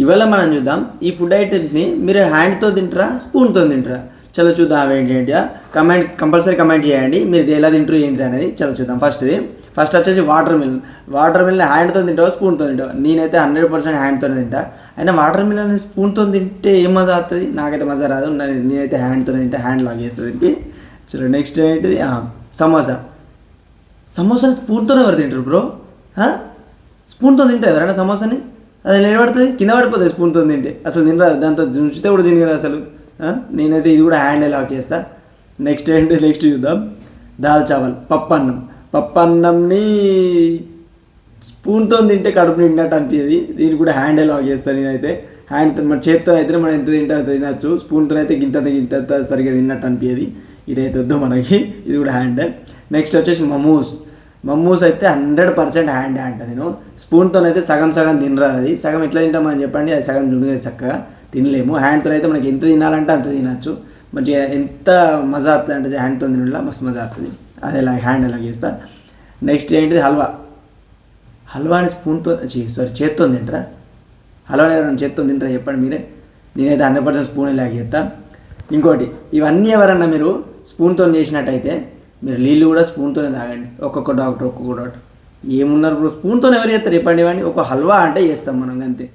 ఇవాళ మనం చూద్దాం ఈ ఫుడ్ ఐటమ్స్ని మీరు హ్యాండ్తో తింటారా స్పూన్తో తింటారా. చలో చూద్దాం అవి ఏంటి కంపల్సరీ కమెంట్ చేయండి మీరు ఇది ఎలా తింటారు ఏంటి అనేది. చలో చూద్దాం. ఫస్ట్ వచ్చేసి వాటర్ మిల్ని హ్యాండ్తో తింటావా స్పూన్తో తింటావా. నేనైతే 100% హ్యాండ్తో తింటా. అయినా వాటర్ మిల్ని స్పూన్తో తింటే ఏం మజా అవుతుంది, నాకైతే మజా రాదు. నేనైతే హ్యాండ్తో తింటే హ్యాండ్ లాగ్ చేస్తుంది. చలో నెక్స్ట్ ఏంటిది, సమోసాని స్పూన్తోనే ఎవరు తింటారు బ్రో? స్పూన్తో తింటారు ఎవరైనా సమోసాని? అది నిలబడుతుంది, కింద పడిపోతుంది స్పూన్తో తింటే. అసలు తినరాదు, దాంతో ఉంచితే కూడా తిని కదా అసలు. నేనైతే ఇది కూడా హ్యాండ్ లాక్ చేస్తా. నెక్స్ట్ చూద్దాం. దాల్ చావల్, పప్పన్నంని స్పూన్తో తింటే కడుపు నిండినట్టు అనిపించేది. దీన్ని కూడా హ్యాండ్ లాక్ చేస్తాను నేనైతే. హ్యాండ్తో మన చేత్తో అయితే మనం ఎంత తింటే అంత తినచ్చు, స్పూన్తో అయితే గింత సరిగ్గా తిన్నట్టు అనిపించేది. ఇదైతే వద్దు మనకి, ఇది కూడా హ్యాండ్. నెక్స్ట్ వచ్చేసి మమ్మూస్ అయితే 100% హ్యాండ్ అంట. నేను స్పూన్తో అయితే సగం తినరాదు. అది సగం ఎట్లా తింటామని చెప్పండి, అది సగం చుండుగా చక్కగా తినలేము. హ్యాండ్తో అయితే మనకి ఎంత తినాలంటే అంత తినచ్చు. మంచిగా ఎంత మజా అవుతుంది అంటే హ్యాండ్తో తినలా మస్తు మజా అవుతుంది. అది ఎలా హ్యాండ్ ఎలా చేస్తా. నెక్స్ట్ ఏంటిది, హల్వాని చేత్తో తింటారా? హల్వాని ఎవరైనా చేత్తో తింటారా చెప్పండి మీరే. నేనైతే 100% స్పూన్ లాగా చేస్తా. ఇంకోటి, ఇవన్నీ ఎవరన్నా మీరు స్పూన్తో చేసినట్టయితే మీరు నీళ్ళు కూడా స్పూన్తోనే తాగండి. ఒక్కొక్క డాక్టర్ ఏమున్నారు స్పూన్తో ఎవరు చేస్తారు చెప్పండి. ఇవన్నీ ఒక హల్వా అంటే చేస్తాం మనం అంతే.